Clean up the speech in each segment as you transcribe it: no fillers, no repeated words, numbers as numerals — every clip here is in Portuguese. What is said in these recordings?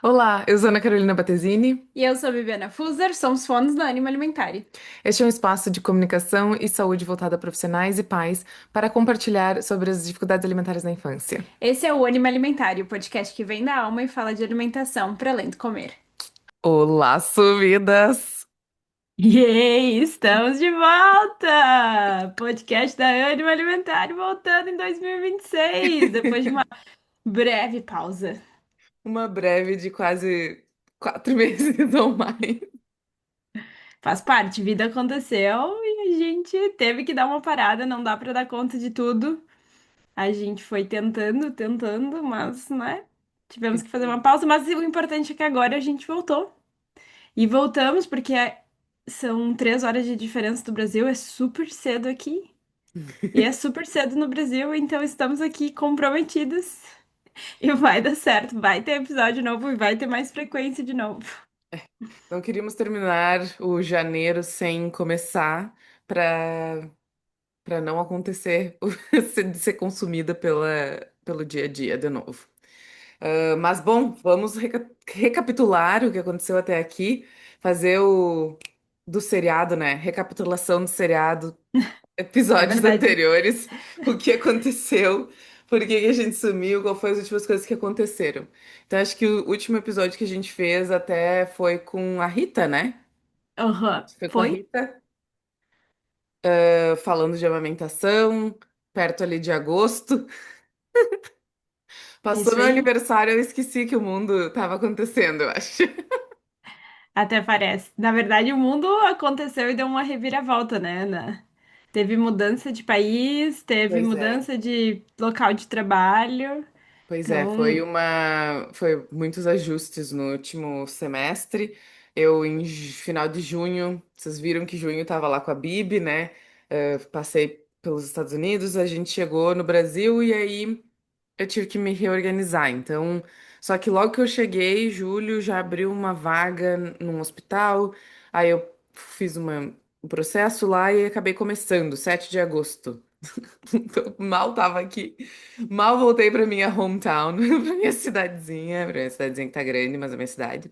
Olá, eu sou Ana Carolina Batesini. E eu sou a Viviana Fuser, somos fones da Anima Alimentar. Este é um espaço de comunicação e saúde voltado a profissionais e pais para compartilhar sobre as dificuldades alimentares na infância. Esse é o Anima Alimentar, o podcast que vem da alma e fala de alimentação para além do comer. Olá, sumidas! Yay, estamos de volta! Podcast da Anima Alimentar voltando em 2026, depois de uma breve pausa. Uma breve de quase 4 meses ou mais. Faz parte, vida aconteceu e a gente teve que dar uma parada, não dá para dar conta de tudo. A gente foi tentando, mas, né? Tivemos que fazer uma pausa, mas o importante é que agora a gente voltou. E voltamos porque são 3 horas de diferença do Brasil, é super cedo aqui. E é super cedo no Brasil, então estamos aqui comprometidas. E vai dar certo, vai ter episódio novo e vai ter mais frequência de novo. Não queríamos terminar o janeiro sem começar para não acontecer de ser consumida pelo dia a dia de novo. Mas bom, vamos recapitular o que aconteceu até aqui, fazer o do seriado, né? Recapitulação do seriado, É episódios verdade. anteriores, o que aconteceu, por que que a gente sumiu, qual foi as últimas coisas que aconteceram. Então, acho que o último episódio que a gente fez até foi com a Rita, né? Aham, Foi com a foi? Rita, falando de amamentação, perto ali de agosto. Passou Isso meu aí. aniversário, eu esqueci que o mundo estava acontecendo, eu acho. Até parece. Na verdade, o mundo aconteceu e deu uma reviravolta, né, Ana? Teve mudança de país, teve Pois é. mudança de local de trabalho. Pois é, Então, foi muitos ajustes no último semestre. Eu final de junho, vocês viram que junho estava lá com a Bibi, né? Passei pelos Estados Unidos, a gente chegou no Brasil e aí eu tive que me reorganizar. Então, só que logo que eu cheguei, julho já abriu uma vaga num hospital. Aí eu fiz um processo lá e acabei começando, 7 de agosto. Então, mal tava aqui, mal voltei pra minha hometown, pra minha cidadezinha que tá grande, mas é minha cidade.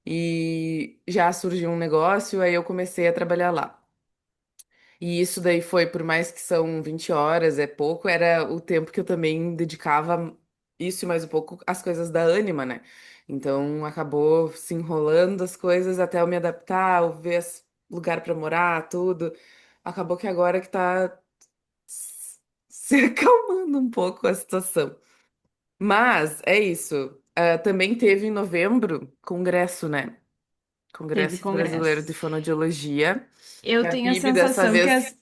E já surgiu um negócio, aí eu comecei a trabalhar lá. E isso daí foi, por mais que são 20 horas, é pouco, era o tempo que eu também dedicava isso e mais um pouco às coisas da Anima, né? Então acabou se enrolando as coisas até eu me adaptar, eu ver lugar pra morar, tudo. Acabou que agora que tá se acalmando um pouco a situação. Mas é isso. Também teve em novembro congresso, né? teve Congresso Brasileiro de congresso. Fonoaudiologia. Que Eu a tenho a Bibi dessa sensação que vez.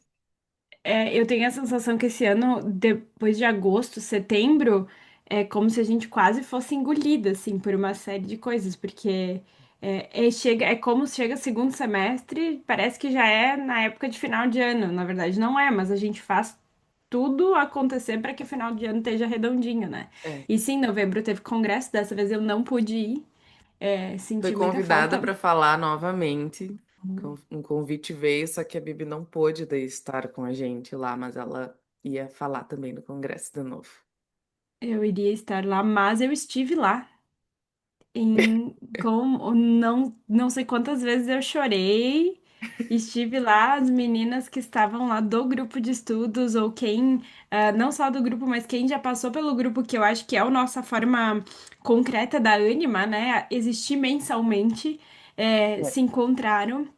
eu tenho a sensação que esse ano, depois de agosto, setembro, é como se a gente quase fosse engolida, assim, por uma série de coisas, porque é como chega segundo semestre, parece que já é na época de final de ano. Na verdade, não é, mas a gente faz tudo acontecer para que o final de ano esteja redondinho, né? É, E sim, novembro teve congresso, dessa vez eu não pude ir, foi senti muita convidada falta. para falar novamente. Um convite veio, só que a Bibi não pôde daí estar com a gente lá, mas ela ia falar também no congresso de novo. Eu iria estar lá, mas eu estive lá. Não sei quantas vezes eu chorei. Estive lá, as meninas que estavam lá do grupo de estudos, ou quem, não só do grupo, mas quem já passou pelo grupo, que eu acho que é a nossa forma concreta da Anima, né? Existir mensalmente, É. se encontraram.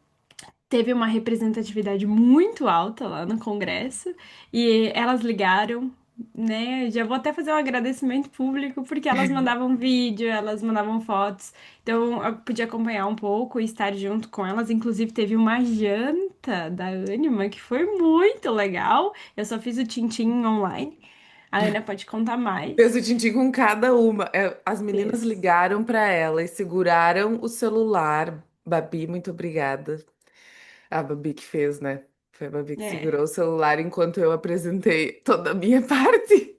Teve uma representatividade muito alta lá no Congresso e elas ligaram, né? Já vou até fazer um agradecimento público porque elas mandavam vídeo, elas mandavam fotos, então eu podia acompanhar um pouco e estar junto com elas. Inclusive, teve uma janta da Anima que foi muito legal. Eu só fiz o tintim online. A Ana pode contar Fez mais. o tintim com cada uma. As meninas Fez. ligaram para ela e seguraram o celular. Babi, muito obrigada. A Babi que fez, né? Foi a Babi que É, segurou o celular enquanto eu apresentei toda a minha parte.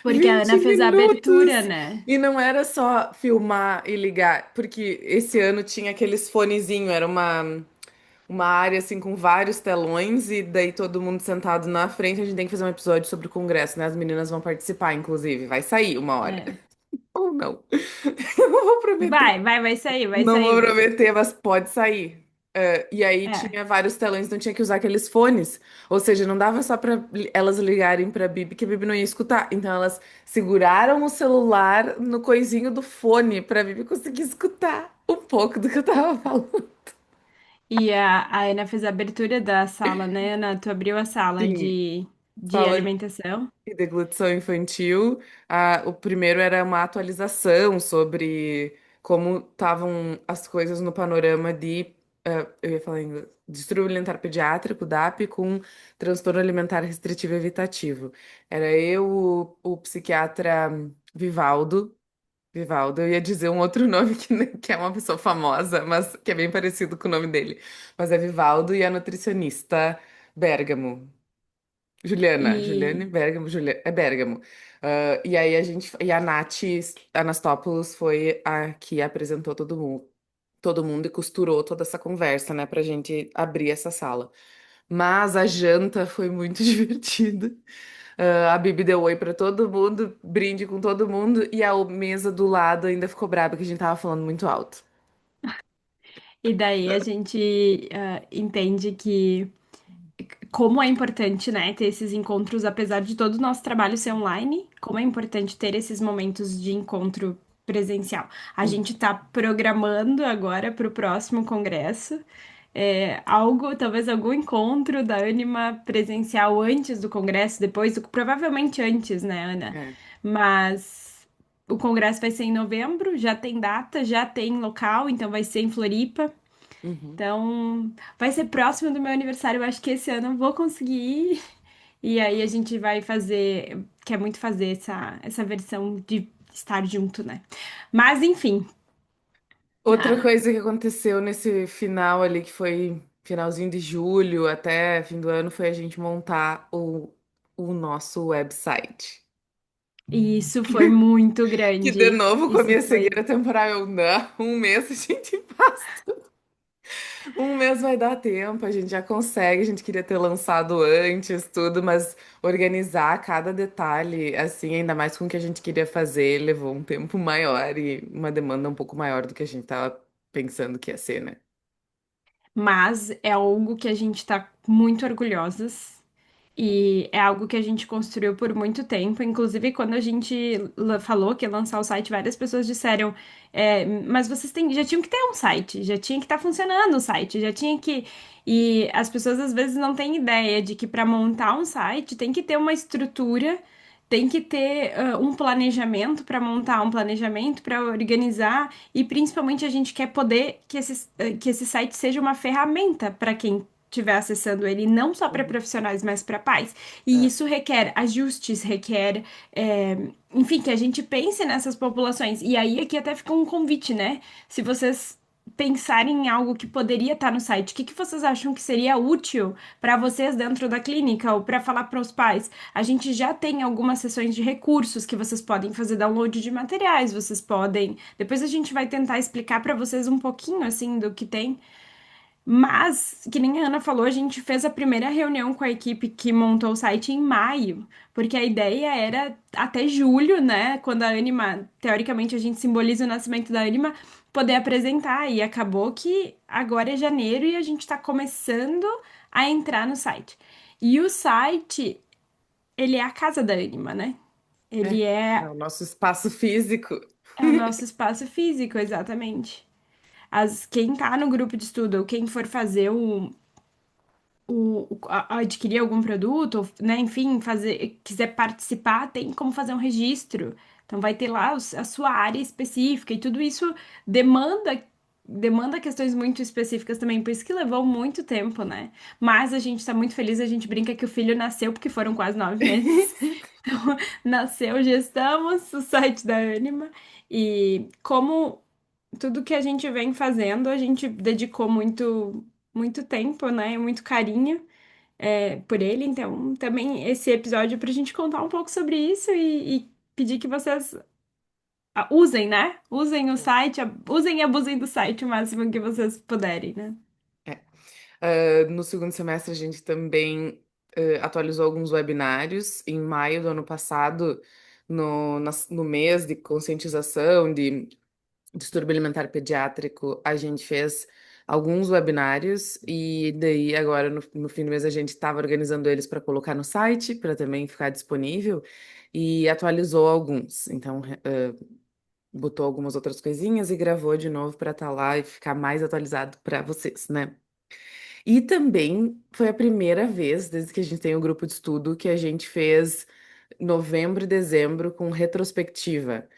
porque a 20 Ana fez a abertura, minutos! né? E não era só filmar e ligar, porque esse ano tinha aqueles fonezinhos, era uma área assim com vários telões, e daí todo mundo sentado na frente. A gente tem que fazer um episódio sobre o Congresso, né? As meninas vão participar, inclusive. Vai sair uma hora. É. ou não. Eu não vou prometer. Vai sair, vai Não vou sair. prometer, mas pode sair. E aí É. tinha vários telões, não tinha que usar aqueles fones. Ou seja, não dava só para elas ligarem para a Bibi, que a Bibi não ia escutar. Então elas seguraram o celular no coisinho do fone para a Bibi conseguir escutar um pouco do que eu tava falando. E a Ana fez a abertura da sala, né, Ana? Tu abriu a sala Sim, de fala alimentação. e deglutição infantil. O primeiro era uma atualização sobre como estavam as coisas no panorama de, eu ia falar em inglês, distúrbio alimentar pediátrico, DAP, com transtorno alimentar restritivo evitativo. Era eu, o psiquiatra Vivaldo. Vivaldo, eu ia dizer um outro nome que é uma pessoa famosa, mas que é bem parecido com o nome dele. Mas é Vivaldo e a nutricionista Bergamo. Juliane E, Bergamo, é Bergamo. E aí e a Nath Anastópolis foi a que apresentou todo mundo e costurou toda essa conversa, né, pra gente abrir essa sala. Mas a janta foi muito divertida. A Bibi deu oi pra todo mundo, brinde com todo mundo, e a mesa do lado ainda ficou braba que a gente tava falando muito alto. e daí a gente entende que como é importante, né, ter esses encontros, apesar de todo o nosso trabalho ser online, como é importante ter esses momentos de encontro presencial. A Hum, gente está programando agora para o próximo congresso. Algo, talvez algum encontro da Anima presencial antes do congresso, depois, provavelmente antes, né, Ana? é. Mas o congresso vai ser em novembro, já tem data, já tem local, então vai ser em Floripa. Uhum. Então, vai ser próximo do meu aniversário. Eu acho que esse ano eu vou conseguir ir. E aí a gente vai fazer, quer muito fazer essa versão de estar junto, né? Mas enfim, Outra ah, coisa que aconteceu nesse final ali, que foi finalzinho de julho até fim do ano, foi a gente montar o nosso website. isso foi muito Que de grande. novo, com a Isso minha foi. cegueira temporal, eu não, um mês a gente passa. Um mês vai dar tempo, a gente já consegue. A gente queria ter lançado antes, tudo, mas organizar cada detalhe, assim, ainda mais com o que a gente queria fazer, levou um tempo maior e uma demanda um pouco maior do que a gente tava pensando que ia ser, né? Mas é algo que a gente tá muito orgulhosas. E é algo que a gente construiu por muito tempo. Inclusive, quando a gente falou que ia lançar o site, várias pessoas disseram: mas vocês já tinham que ter um site, já tinha que estar funcionando o site, já tinha que. E as pessoas às vezes não têm ideia de que para montar um site tem que ter uma estrutura. Tem que ter um planejamento para montar, um planejamento para organizar, e principalmente a gente quer poder que esse site seja uma ferramenta para quem estiver acessando ele, não só para Uhum. profissionais, mas para pais. E É, isso requer ajustes, requer, enfim, que a gente pense nessas populações. E aí aqui até fica um convite, né? Se vocês pensarem em algo que poderia estar no site, o que que vocês acham que seria útil para vocês dentro da clínica ou para falar para os pais? A gente já tem algumas sessões de recursos que vocês podem fazer download de materiais, vocês podem. Depois a gente vai tentar explicar para vocês um pouquinho assim do que tem. Mas, que nem a Ana falou, a gente fez a primeira reunião com a equipe que montou o site em maio, porque a ideia era até julho, né? Quando a Anima, teoricamente, a gente simboliza o nascimento da Anima, poder apresentar. E acabou que agora é janeiro e a gente está começando a entrar no site. E o site, ele é a casa da Anima, né? Ele é é, o nosso espaço físico. é o nosso espaço físico, exatamente. Quem tá no grupo de estudo, ou quem for fazer adquirir algum produto, ou, né, enfim, quiser participar, tem como fazer um registro. Então vai ter lá a sua área específica e tudo isso demanda demanda questões muito específicas também, por isso que levou muito tempo, né? Mas a gente tá muito feliz, a gente brinca que o filho nasceu porque foram quase 9 meses. Então, nasceu, gestamos o site da Anima e como tudo que a gente vem fazendo, a gente dedicou muito tempo, né? Muito carinho por ele. Então, também esse episódio é pra gente contar um pouco sobre isso e pedir que vocês usem, né? Usem o site, usem e abusem do site o máximo que vocês puderem, né? É. No segundo semestre, a gente também atualizou alguns webinários. Em maio do ano passado, no mês de conscientização de distúrbio alimentar pediátrico, a gente fez alguns webinários e daí agora no fim do mês a gente estava organizando eles para colocar no site, para também ficar disponível e atualizou alguns. Então, botou algumas outras coisinhas e gravou de novo para estar lá e ficar mais atualizado para vocês, né? E também foi a primeira vez, desde que a gente tem o grupo de estudo, que a gente fez novembro e dezembro com retrospectiva.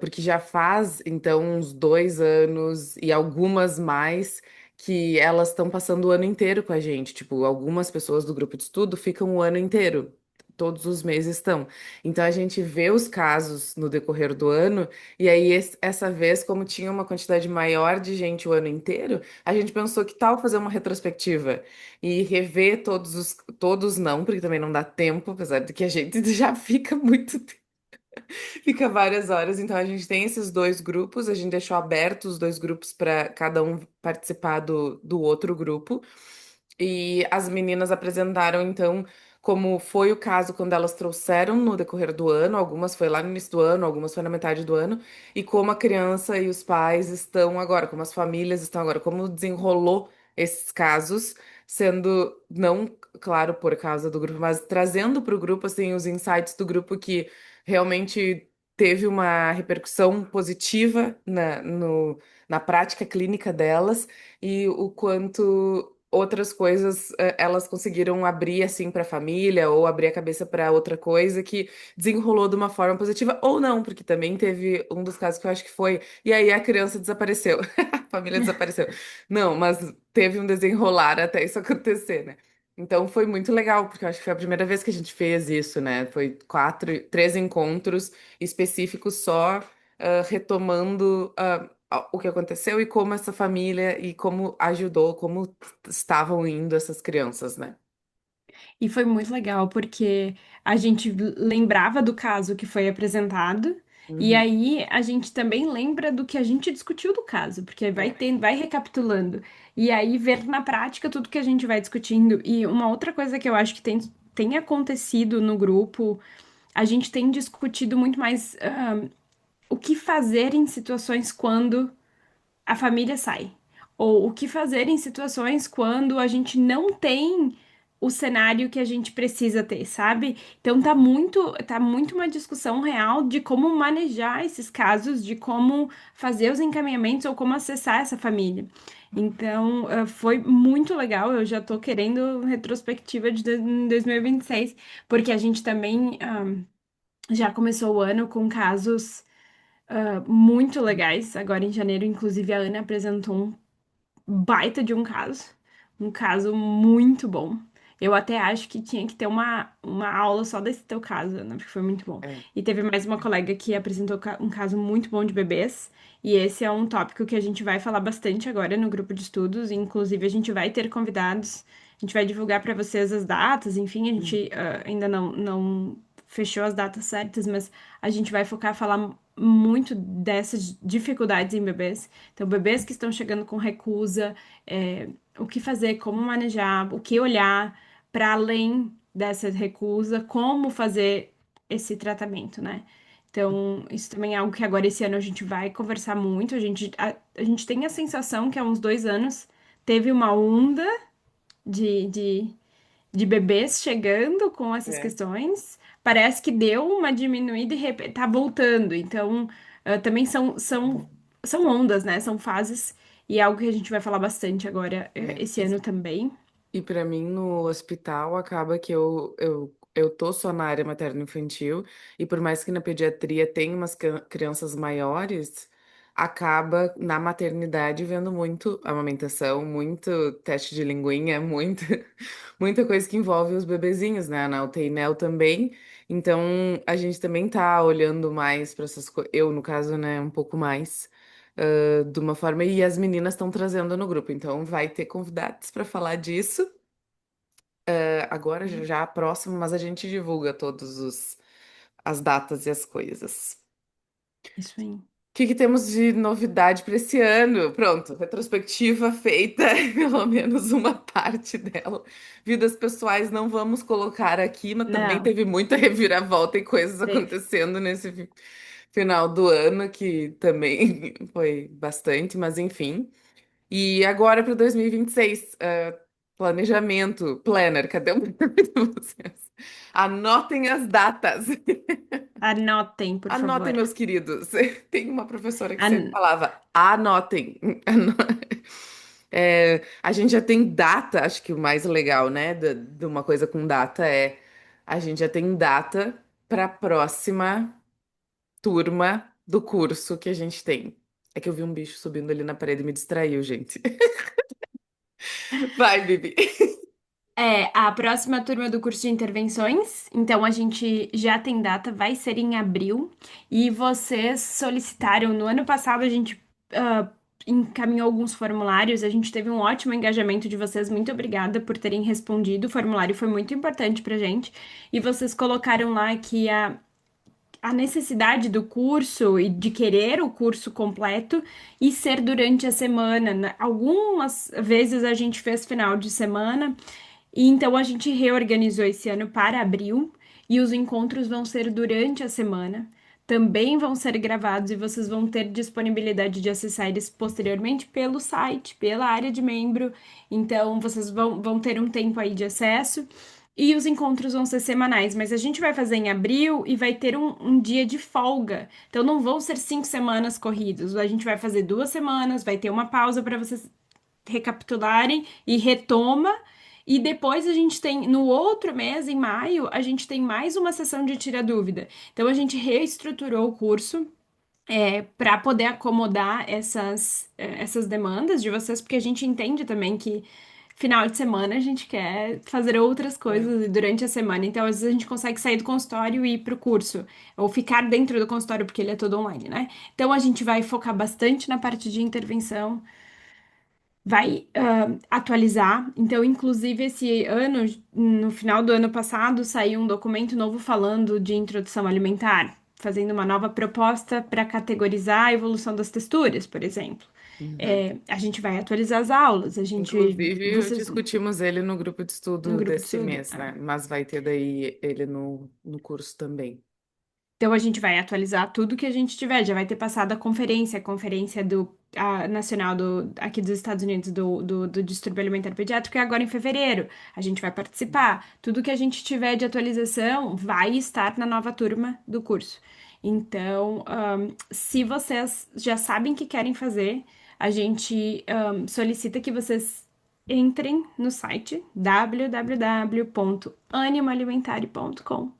Porque já faz, então, uns 2 anos e algumas mais que elas estão passando o ano inteiro com a gente. Tipo, algumas pessoas do grupo de estudo ficam o ano inteiro. Todos os meses estão. Então a gente vê os casos no decorrer do ano, e aí essa vez, como tinha uma quantidade maior de gente o ano inteiro, a gente pensou que tal fazer uma retrospectiva e rever todos não, porque também não dá tempo, apesar de que a gente já fica fica várias horas. Então a gente tem esses dois grupos, a gente deixou abertos os dois grupos para cada um participar do outro grupo. E as meninas apresentaram então como foi o caso quando elas trouxeram no decorrer do ano, algumas foi lá no início do ano, algumas foi na metade do ano, e como a criança e os pais estão agora, como as famílias estão agora, como desenrolou esses casos, sendo não, claro, por causa do grupo, mas trazendo para o grupo assim os insights do grupo que realmente teve uma repercussão positiva na prática clínica delas e o quanto outras coisas elas conseguiram abrir assim para a família ou abrir a cabeça para outra coisa que desenrolou de uma forma positiva ou não, porque também teve um dos casos que eu acho que foi e aí a criança desapareceu, a família desapareceu. Não, mas teve um desenrolar até isso acontecer, né? Então foi muito legal, porque eu acho que foi a primeira vez que a gente fez isso, né? Foi 3 encontros específicos só, retomando, o que aconteceu e como essa família e como ajudou, como estavam indo essas crianças, né? E foi muito legal porque a gente lembrava do caso que foi apresentado, e Uhum. aí a gente também lembra do que a gente discutiu do caso, porque vai É, tendo, vai recapitulando. E aí ver na prática tudo que a gente vai discutindo. E uma outra coisa que eu acho que tem acontecido no grupo, a gente tem discutido muito mais o que fazer em situações quando a família sai. Ou o que fazer em situações quando a gente não tem o cenário que a gente precisa ter, sabe? Então tá muito uma discussão real de como manejar esses casos, de como fazer os encaminhamentos ou como acessar essa família. Então, foi muito legal. Eu já tô querendo retrospectiva de 2026, porque a gente também já começou o ano com casos muito legais. Agora em janeiro, inclusive, a Ana apresentou baita de um caso muito bom. Eu até acho que tinha que ter uma aula só desse teu caso, Ana, porque foi muito bom. é, E teve mais uma colega que apresentou um caso muito bom de bebês, e esse é um tópico que a gente vai falar bastante agora no grupo de estudos, e, inclusive a gente vai ter convidados, a gente vai divulgar para vocês as datas, enfim, a gente ainda não fechou as datas certas, mas a gente vai focar falar muito dessas dificuldades em bebês. Então, bebês que estão chegando com recusa, o que fazer, como manejar, o que olhar para além dessa recusa, como fazer esse tratamento, né? Então, isso também é algo que agora esse ano a gente vai conversar muito. A gente tem a sensação que há uns 2 anos teve uma onda de bebês chegando com essas é, questões. Parece que deu uma diminuída e tá voltando. Então, também são ondas, né? São fases. E é algo que a gente vai falar bastante agora, é. esse ano também. E para mim, no hospital, acaba que eu tô só na área materno-infantil, e por mais que na pediatria tenha umas crianças maiores, acaba na maternidade vendo muito amamentação, muito teste de linguinha, muita coisa que envolve os bebezinhos, né? Na UTI Nel também. Então, a gente também tá olhando mais para essas coisas. Eu, no caso, né, um pouco mais de uma forma, e as meninas estão trazendo no grupo, então vai ter convidados para falar disso. Agora já próximo, mas a gente divulga todos as datas e as coisas. Isso aí. que temos de novidade para esse ano? Pronto, retrospectiva feita, pelo menos uma parte dela. Vidas pessoais não vamos colocar aqui, mas também Não, teve muita reviravolta e coisas teve. acontecendo nesse final do ano, que também foi bastante, mas enfim. E agora para 2026, planejamento, planner, cadê o planner de vocês? Anotem as datas. Anotem, por Anotem, favor. meus queridos. Tem uma professora que sempre An- falava: anotem. A gente já tem data, acho que o mais legal, né, de uma coisa com data é a gente já tem data para a próxima turma do curso que a gente tem. É que eu vi um bicho subindo ali na parede e me distraiu, gente. Vai, Bibi. É a próxima turma do curso de intervenções, então a gente já tem data, vai ser em abril. E vocês solicitaram, no ano passado a gente encaminhou alguns formulários, a gente teve um ótimo engajamento de vocês, muito obrigada por terem respondido. O formulário foi muito importante pra gente. E vocês colocaram lá que a necessidade do curso e de querer o curso completo e ser durante a semana, né? Algumas vezes a gente fez final de semana. E então a gente reorganizou esse ano para abril e os encontros vão ser durante a semana. Também vão ser gravados e vocês vão ter disponibilidade de acessar eles posteriormente pelo site, pela área de membro. Então vocês vão ter um tempo aí de acesso. E os encontros vão ser semanais, mas a gente vai fazer em abril e vai ter um dia de folga. Então não vão ser 5 semanas corridos. A gente vai fazer 2 semanas, vai ter uma pausa para vocês recapitularem e retoma. E depois a gente tem, no outro mês, em maio, a gente tem mais uma sessão de tira dúvida. Então a gente reestruturou o curso para poder acomodar essas demandas de vocês, porque a gente entende também que final de semana a gente quer fazer outras É. coisas durante a semana. Então, às vezes a gente consegue sair do consultório e ir para o curso, ou ficar dentro do consultório, porque ele é todo online, né? Então, a gente vai focar bastante na parte de intervenção, vai atualizar. Então, inclusive, esse ano, no final do ano passado, saiu um documento novo falando de introdução alimentar, fazendo uma nova proposta para categorizar a evolução das texturas, por exemplo. Uhum. A gente vai atualizar as aulas, a gente, Inclusive, vocês, discutimos ele no grupo de no estudo grupo de desse estudo. mês, né? Mas vai ter daí ele no curso também. Então a gente vai atualizar tudo que a gente tiver. Já vai ter passado a conferência nacional aqui dos Estados Unidos do distúrbio alimentar pediátrico é agora em fevereiro. A gente vai participar. Tudo que a gente tiver de atualização vai estar na nova turma do curso. Então, se vocês já sabem que querem fazer, a gente solicita que vocês entrem no site www.animalimentare.com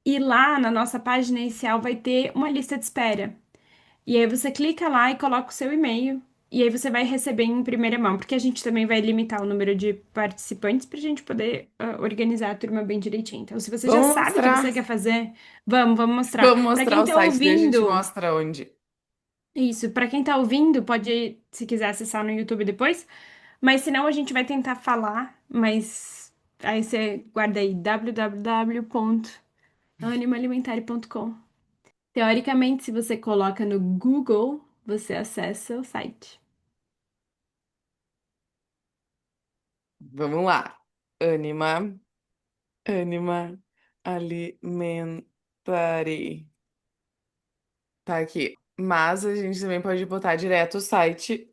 e lá na nossa página inicial vai ter uma lista de espera. E aí você clica lá e coloca o seu e-mail. E aí você vai receber em primeira mão, porque a gente também vai limitar o número de participantes para a gente poder organizar a turma bem direitinho. Então, se você já Vamos sabe que mostrar. você quer fazer, vamos mostrar. Vamos Para mostrar quem o tá site, daí a gente ouvindo, mostra onde. isso, para quem tá ouvindo, pode, se quiser acessar no YouTube depois, mas senão a gente vai tentar falar, mas aí você guarda aí www.animalimentare.com. Teoricamente, se você coloca no Google, você acessa o site. Vamos lá. Anima, anima, alimentare. Tá aqui. Mas a gente também pode botar direto o site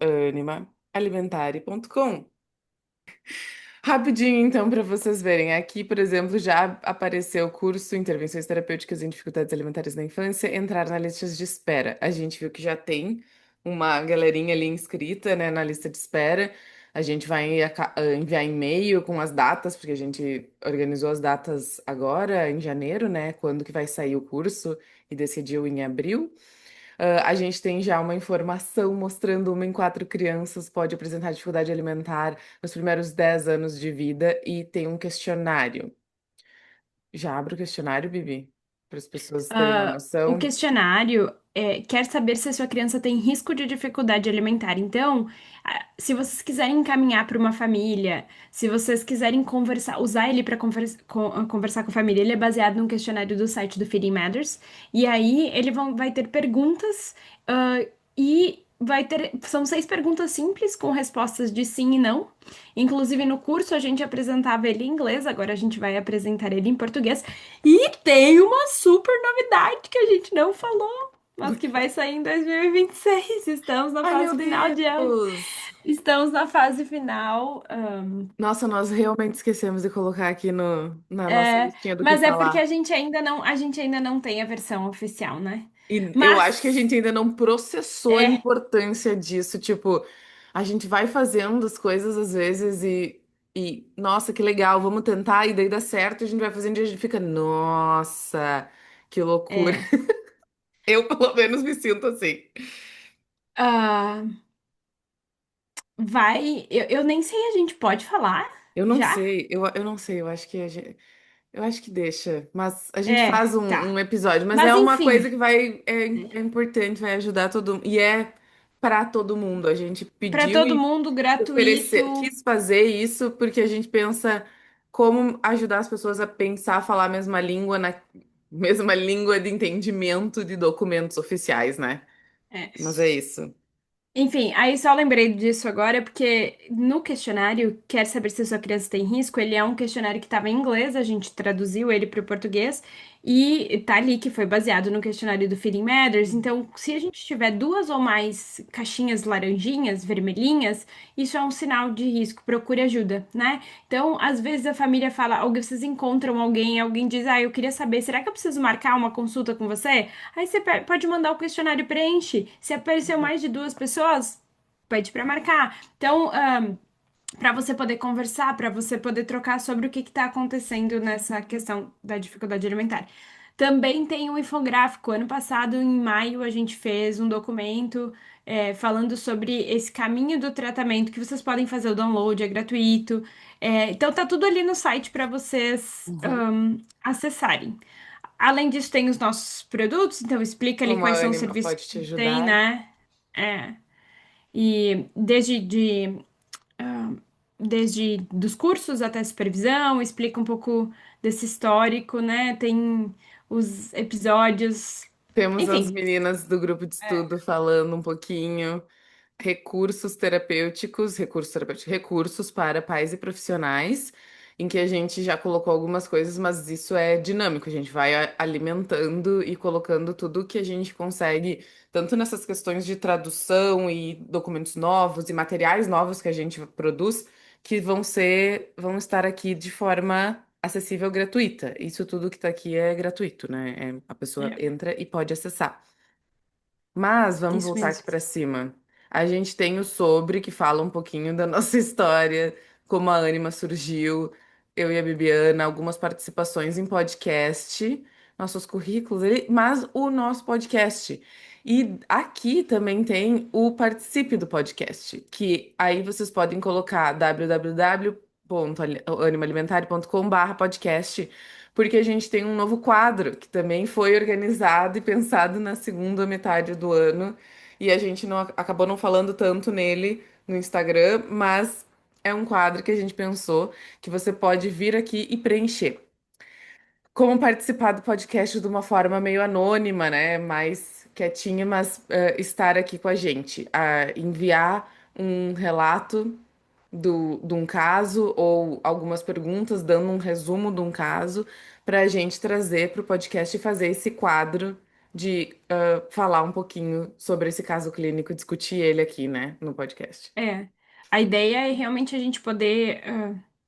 animaalimentare.com. Rapidinho, então, para vocês verem. Aqui, por exemplo, já apareceu o curso Intervenções Terapêuticas em Dificuldades Alimentares na Infância, entrar na lista de espera. A gente viu que já tem uma galerinha ali inscrita, né, na lista de espera. A gente vai enviar e-mail com as datas, porque a gente organizou as datas agora, em janeiro, né, quando que vai sair o curso e decidiu em abril. A gente tem já uma informação mostrando uma em quatro crianças pode apresentar dificuldade alimentar nos primeiros 10 anos de vida e tem um questionário. Já abre o questionário, Bibi, para as pessoas terem uma O noção. questionário quer saber se a sua criança tem risco de dificuldade alimentar. Então, se vocês quiserem encaminhar para uma família, se vocês quiserem conversar, usar ele para conversar com a família, ele é baseado num questionário do site do Feeding Matters. E aí vai ter perguntas, ah, e vai ter. São 6 perguntas simples com respostas de sim e não. Inclusive, no curso a gente apresentava ele em inglês, agora a gente vai apresentar ele em português. E tem uma super novidade que a gente não falou, mas que vai sair em 2026. Estamos na Ai, meu fase final de ano. Deus! Estamos na fase final. Nossa, nós realmente esquecemos de colocar aqui na nossa listinha do que Mas é porque falar. a gente ainda não tem a versão oficial, né? E eu acho que a Mas gente ainda não processou a é, importância disso. Tipo, a gente vai fazendo as coisas às vezes nossa, que legal, vamos tentar, e daí dá certo, a gente vai fazendo e a gente fica, nossa, que loucura. é, Eu, pelo menos, me sinto assim. ah, eu nem sei, a gente pode falar Eu não já? sei, eu não sei, eu acho que eu acho que deixa, mas a gente É, faz um tá. episódio, mas é Mas uma coisa enfim, que é importante, vai ajudar todo mundo, e é para todo mundo. A gente para pediu todo e mundo, oferecer, gratuito. quis fazer isso porque a gente pensa como ajudar as pessoas a pensar, a falar a mesma língua na mesma língua de entendimento de documentos oficiais, né? É. Mas é isso. Enfim, aí só lembrei disso agora porque no questionário, quer saber se a sua criança tem risco, ele é um questionário que estava em inglês, a gente traduziu ele para o português e tá ali que foi baseado no questionário do Feeding Matters. Então, se a gente tiver 2 ou mais caixinhas laranjinhas, vermelhinhas, isso é um sinal de risco, procure ajuda, né? Então, às vezes a família fala, vocês encontram alguém, alguém diz, eu queria saber, será que eu preciso marcar uma consulta com você? Aí você pode mandar o questionário e preenche. Se apareceu mais de 2 pessoas, pede para marcar. Então, para você poder conversar, para você poder trocar sobre o que está acontecendo nessa questão da dificuldade alimentar. Também tem um infográfico. Ano passado, em maio, a gente fez um documento falando sobre esse caminho do tratamento que vocês podem fazer o download, é gratuito. Então tá tudo ali no site para vocês Uhum. acessarem. Além disso, tem os nossos produtos, então explica ali Como a quais são os Anima serviços pode que te a gente tem, ajudar? né? É. E ah, desde dos cursos até supervisão, explica um pouco desse histórico, né? Tem os episódios, Temos as enfim, meninas do grupo de é, estudo falando um pouquinho. Recursos para pais e profissionais, em que a gente já colocou algumas coisas, mas isso é dinâmico, a gente vai alimentando e colocando tudo que a gente consegue, tanto nessas questões de tradução e documentos novos e materiais novos que a gente produz, que vão estar aqui de forma acessível gratuita. Isso tudo que está aqui é gratuito, né? A pessoa é, entra e pode acessar. Mas vamos isso voltar aqui mesmo. para cima. A gente tem o sobre, que fala um pouquinho da nossa história, como a Anima surgiu, eu e a Bibiana, algumas participações em podcast, nossos currículos, mas o nosso podcast. E aqui também tem o Participe do Podcast, que aí vocês podem colocar www.animalimentare.com/podcast, porque a gente tem um novo quadro que também foi organizado e pensado na segunda metade do ano, e a gente acabou não falando tanto nele no Instagram, mas é um quadro que a gente pensou que você pode vir aqui e preencher. Como participar do podcast de uma forma meio anônima, né? Mais quietinha, mas estar aqui com a gente. Enviar um relato de um caso ou algumas perguntas, dando um resumo de um caso, para a gente trazer para o podcast e fazer esse quadro de falar um pouquinho sobre esse caso clínico, discutir ele aqui, né, no podcast. É. A ideia é realmente a gente poder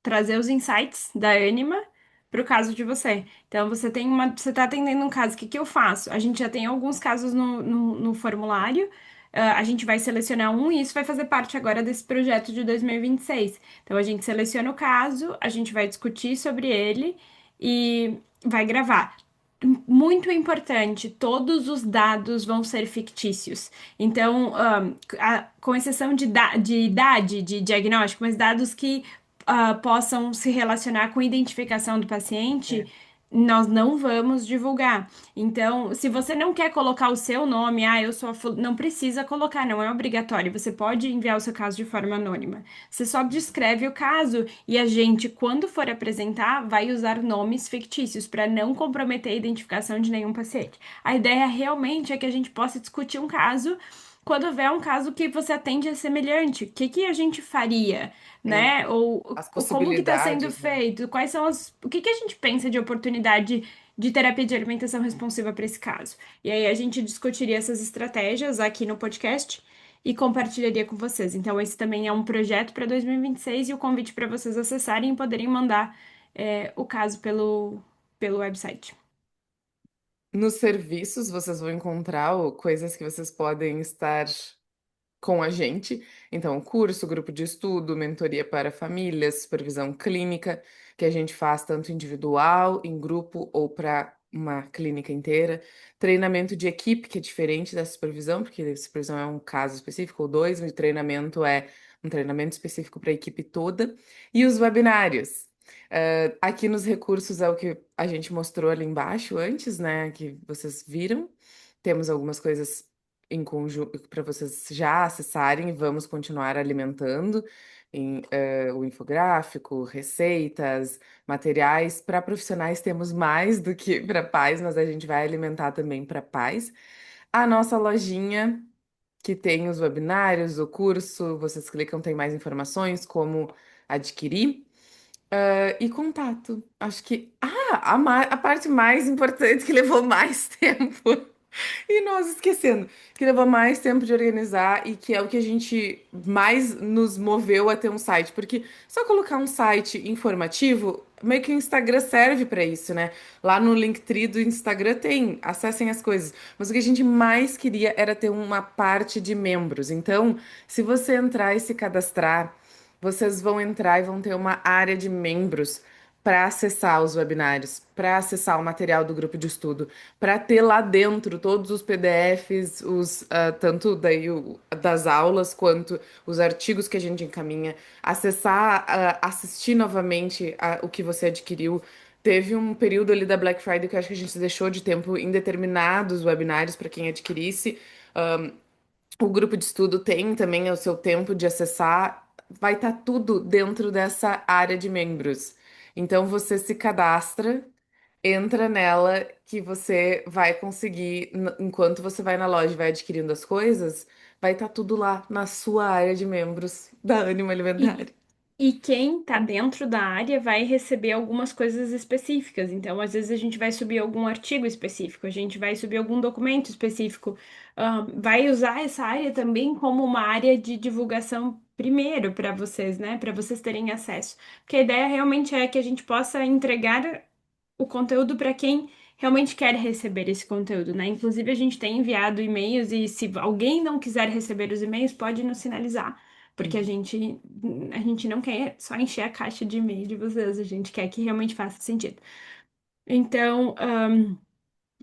trazer os insights da Anima para o caso de você. Então, você está atendendo um caso, o que que eu faço? A gente já tem alguns casos no formulário, a gente vai selecionar um e isso vai fazer parte agora desse projeto de 2026. Então, a gente seleciona o caso, a gente vai discutir sobre ele e vai gravar. Muito importante, todos os dados vão ser fictícios. Então, com exceção de idade de diagnóstico, mas dados que possam se relacionar com a identificação do paciente, nós não vamos divulgar. Então, se você não quer colocar o seu nome, eu sou não precisa colocar, não é obrigatório. Você pode enviar o seu caso de forma anônima. Você só descreve o caso e a gente, quando for apresentar, vai usar nomes fictícios para não comprometer a identificação de nenhum paciente. A ideia realmente é que a gente possa discutir um caso. Quando houver um caso que você atende a semelhante, o que que a gente faria? É, Né? as Ou como que está sendo possibilidades, né? feito? Quais são o que que a gente pensa de oportunidade de terapia de alimentação responsiva para esse caso? E aí a gente discutiria essas estratégias aqui no podcast e compartilharia com vocês. Então, esse também é um projeto para 2026 e o convite para vocês acessarem e poderem mandar o caso pelo website. Nos serviços, vocês vão encontrar coisas que vocês podem estar com a gente. Então, curso, grupo de estudo, mentoria para famílias, supervisão clínica, que a gente faz tanto individual, em grupo ou para uma clínica inteira. Treinamento de equipe, que é diferente da supervisão, porque a supervisão é um caso específico ou dois, o treinamento é um treinamento específico para a equipe toda. E os webinários. Aqui nos recursos é o que a gente mostrou ali embaixo antes, né? Que vocês viram. Temos algumas coisas em conjunto para vocês já acessarem e vamos continuar alimentando o infográfico, receitas, materiais. Para profissionais temos mais do que para pais, mas a gente vai alimentar também para pais. A nossa lojinha, que tem os webinários, o curso, vocês clicam, tem mais informações, como adquirir. E contato. Acho que. A parte mais importante que levou mais tempo. E nós esquecendo, que levou mais tempo de organizar e que é o que a gente mais nos moveu a ter um site. Porque só colocar um site informativo, meio que o Instagram serve para isso, né? Lá no Linktree do Instagram tem, acessem as coisas. Mas o que a gente mais queria era ter uma parte de membros. Então, se você entrar e se cadastrar, vocês vão entrar e vão ter uma área de membros para acessar os webinários, para acessar o material do grupo de estudo, para ter lá dentro todos os PDFs, tanto daí das aulas quanto os artigos que a gente encaminha, acessar, assistir novamente o que você adquiriu. Teve um período ali da Black Friday que eu acho que a gente deixou de tempo indeterminados webinários para quem adquirisse. O grupo de estudo tem também o seu tempo de acessar, vai estar tudo dentro dessa área de membros. Então você se cadastra, entra nela que você vai conseguir, enquanto você vai na loja e vai adquirindo as coisas, vai estar tudo lá na sua área de membros da Ânimo Alimentar. E, e quem tá dentro da área vai receber algumas coisas específicas. Então, às vezes, a gente vai subir algum artigo específico, a gente vai subir algum documento específico. Vai usar essa área também como uma área de divulgação primeiro para vocês, né? Para vocês terem acesso. Porque a ideia realmente é que a gente possa entregar o conteúdo para quem realmente quer receber esse conteúdo, né? Inclusive, a gente tem enviado e-mails e se alguém não quiser receber os e-mails, pode nos sinalizar, porque Uhum. a gente não quer só encher a caixa de e-mail de vocês, a gente quer que realmente faça sentido. Então,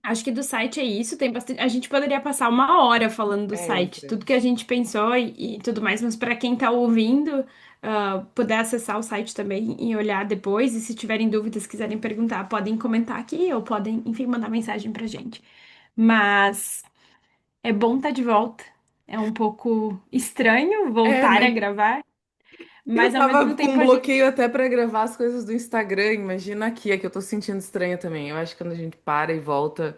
acho que do site é isso, tem bastante. A gente poderia passar uma hora falando do É, site, tudo que a Fred. gente pensou e tudo mais, mas para quem está ouvindo, puder acessar o site também e olhar depois, e se tiverem dúvidas, quiserem perguntar, podem comentar aqui ou podem, enfim, mandar mensagem pra gente. Mas é bom estar de volta. É um pouco estranho É, voltar a né? gravar, Eu mas ao tava mesmo com um tempo a gente. bloqueio até pra gravar as coisas do Instagram. Imagina aqui, é que eu tô sentindo estranho também. Eu acho que quando a gente para e volta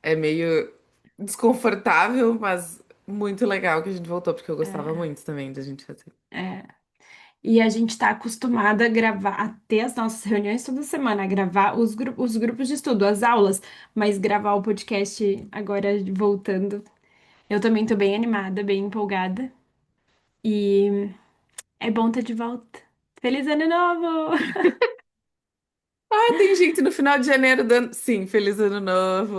é meio desconfortável, mas muito legal que a gente voltou, porque eu gostava É, muito também da gente fazer. é. E a gente está acostumada a gravar, a ter as nossas reuniões toda semana, a gravar os grupos de estudo, as aulas, mas gravar o podcast agora voltando. Eu também tô bem animada, bem empolgada. E é bom estar de volta. Feliz Ano Novo! Ah, tem gente no final de janeiro dando. Sim, feliz ano novo.